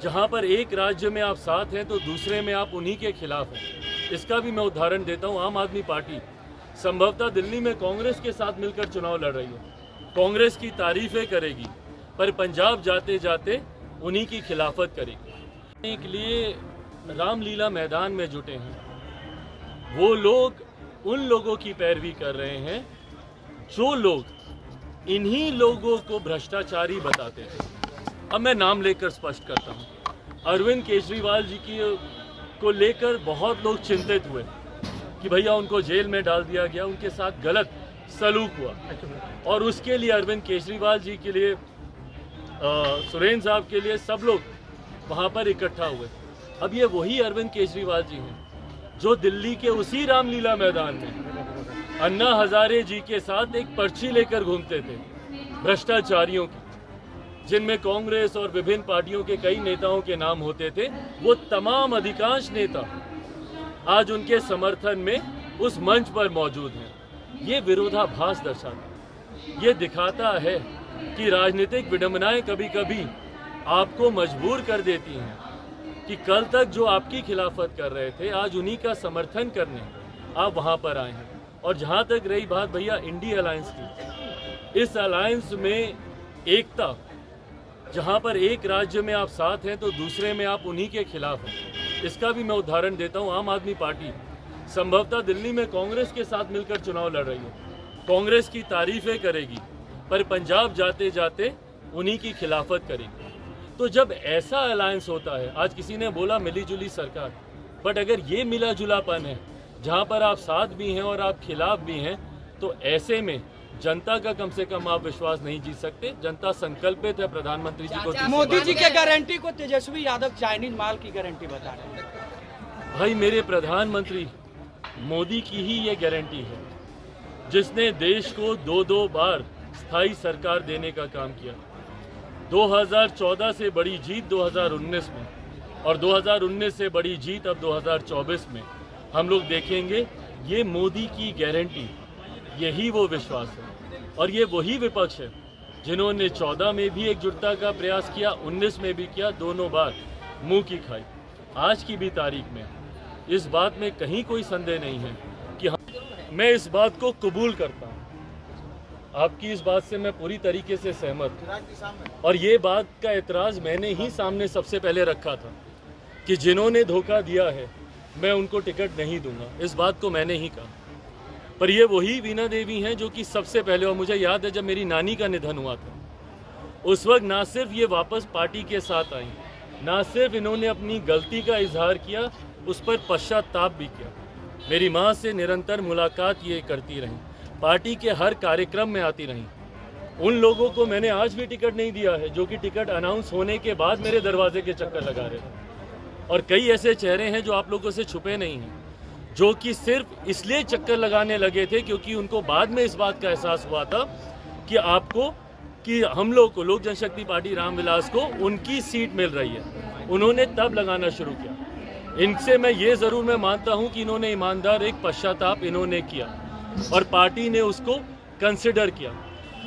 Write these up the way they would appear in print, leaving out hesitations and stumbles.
जहां पर एक राज्य में आप साथ हैं तो दूसरे में आप उन्हीं के खिलाफ हैं। इसका भी मैं उदाहरण देता हूं। आम आदमी पार्टी संभवतः दिल्ली में कांग्रेस के साथ मिलकर चुनाव लड़ रही है, कांग्रेस की तारीफें करेगी, पर पंजाब जाते जाते उन्हीं की खिलाफत करेगी। के लिए रामलीला मैदान में जुटे हैं वो लोग, उन लोगों की पैरवी कर रहे हैं जो लोग इन्हीं लोगों को भ्रष्टाचारी बताते थे। अब मैं नाम लेकर स्पष्ट करता हूं। अरविंद केजरीवाल जी की को लेकर बहुत लोग चिंतित हुए कि भैया उनको जेल में डाल दिया गया, उनके साथ गलत सलूक हुआ, और उसके लिए अरविंद केजरीवाल जी के लिए, सुरेंद्र साहब के लिए सब लोग वहां पर इकट्ठा हुए। अब ये वही अरविंद केजरीवाल जी हैं जो दिल्ली के उसी रामलीला मैदान में अन्ना हजारे जी के साथ एक पर्ची लेकर घूमते थे भ्रष्टाचारियों की, जिनमें कांग्रेस और विभिन्न पार्टियों के कई नेताओं के नाम होते थे। वो तमाम अधिकांश नेता आज उनके समर्थन में उस मंच पर मौजूद हैं। ये विरोधाभास दर्शाता है, ये दिखाता है कि राजनीतिक विडंबनाएं कभी कभी आपको मजबूर कर देती हैं कि कल तक जो आपकी खिलाफत कर रहे थे आज उन्हीं का समर्थन करने आप वहां पर आए हैं। और जहां तक रही बात भैया इंडिया अलायंस की, इस अलायंस में एकता, जहां पर एक राज्य में आप साथ हैं तो दूसरे में आप उन्हीं के खिलाफ हैं। इसका भी मैं उदाहरण देता हूं। आम आदमी पार्टी संभवतः दिल्ली में कांग्रेस के साथ मिलकर चुनाव लड़ रही है, कांग्रेस की तारीफें करेगी, पर पंजाब जाते जाते उन्हीं की खिलाफत करेगी। तो जब ऐसा अलायंस होता है, आज किसी ने बोला मिली जुली सरकार, बट अगर ये मिला जुलापन है जहां पर आप साथ भी हैं और आप खिलाफ भी हैं, तो ऐसे में जनता का कम से कम आप विश्वास नहीं जीत सकते। जनता संकल्पित है प्रधानमंत्री जी को। मोदी जी के गारंटी को तेजस्वी यादव चाइनीज माल की गारंटी बता रहे हैं। भाई मेरे प्रधानमंत्री मोदी की ही ये गारंटी है, जिसने देश को दो बार स्थायी सरकार देने का काम किया। 2014 से बड़ी जीत 2019 में, और 2019 से बड़ी जीत अब 2024 में हम लोग देखेंगे। ये मोदी की गारंटी, यही वो विश्वास है। और ये वही विपक्ष है जिन्होंने 14 में भी एकजुटता का प्रयास किया, 19 में भी किया, दोनों बार मुंह की खाई। आज की भी तारीख में इस बात में कहीं कोई संदेह नहीं है कि मैं इस बात को कबूल करता हूँ। आपकी इस बात से मैं पूरी तरीके से सहमत हूँ, और ये बात का एतराज़ मैंने ही सामने सबसे पहले रखा था कि जिन्होंने धोखा दिया है मैं उनको टिकट नहीं दूंगा। इस बात को मैंने ही कहा। पर ये वही वीणा देवी हैं जो कि सबसे पहले, और मुझे याद है जब मेरी नानी का निधन हुआ था, उस वक्त ना सिर्फ ये वापस पार्टी के साथ आई, ना सिर्फ इन्होंने अपनी गलती का इजहार किया, उस पर पश्चाताप भी किया। मेरी माँ से निरंतर मुलाकात ये करती रहीं, पार्टी के हर कार्यक्रम में आती रहीं। उन लोगों को मैंने आज भी टिकट नहीं दिया है जो कि टिकट अनाउंस होने के बाद मेरे दरवाजे के चक्कर लगा रहे थे। और कई ऐसे चेहरे हैं जो आप लोगों से छुपे नहीं हैं, जो कि सिर्फ इसलिए चक्कर लगाने लगे थे क्योंकि उनको बाद में इस बात का एहसास हुआ था कि आपको, कि हम लोग को, लोक जनशक्ति पार्टी रामविलास को उनकी सीट मिल रही है, उन्होंने तब लगाना शुरू किया। इनसे मैं मानता हूं कि इन्होंने ईमानदार एक पश्चाताप इन्होंने किया और पार्टी ने उसको कंसिडर किया।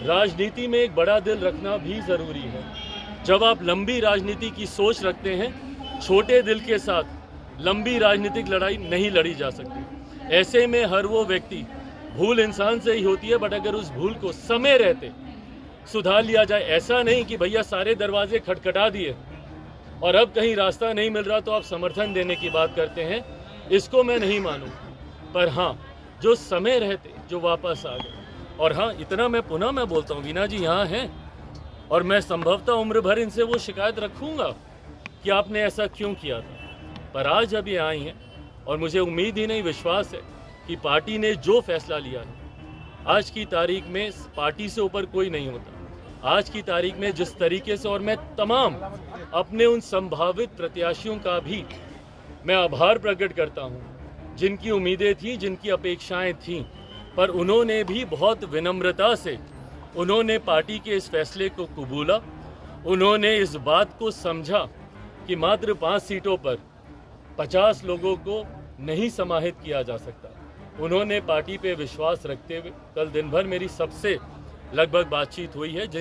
राजनीति में एक बड़ा दिल रखना भी ज़रूरी है। जब आप लंबी राजनीति की सोच रखते हैं, छोटे दिल के साथ लंबी राजनीतिक लड़ाई नहीं लड़ी जा सकती। ऐसे में हर वो व्यक्ति, भूल इंसान से ही होती है, बट अगर उस भूल को समय रहते सुधार लिया जाए, ऐसा नहीं कि भैया सारे दरवाजे खटखटा दिए और अब कहीं रास्ता नहीं मिल रहा तो आप समर्थन देने की बात करते हैं, इसको मैं नहीं मानूं। पर हाँ, जो समय रहते जो वापस आ गए। और हाँ, इतना मैं पुनः बोलता हूँ, वीणा जी यहाँ हैं और मैं संभवतः उम्र भर इनसे वो शिकायत रखूँगा कि आपने ऐसा क्यों किया था। पर आज अभी आई हैं और मुझे उम्मीद ही नहीं, विश्वास है कि पार्टी ने जो फैसला लिया है, आज की तारीख में पार्टी से ऊपर कोई नहीं होता। आज की तारीख में जिस तरीके से, और मैं तमाम अपने उन संभावित प्रत्याशियों का भी मैं आभार प्रकट करता हूं, जिनकी उम्मीदें थी, जिनकी अपेक्षाएं थीं, पर उन्होंने भी बहुत विनम्रता से उन्होंने पार्टी के इस फैसले को कबूला। उन्होंने इस बात को समझा कि मात्र 5 सीटों पर 50 लोगों को नहीं समाहित किया जा सकता। उन्होंने पार्टी पे विश्वास रखते हुए, कल दिन भर मेरी सबसे लगभग बातचीत हुई है, जिन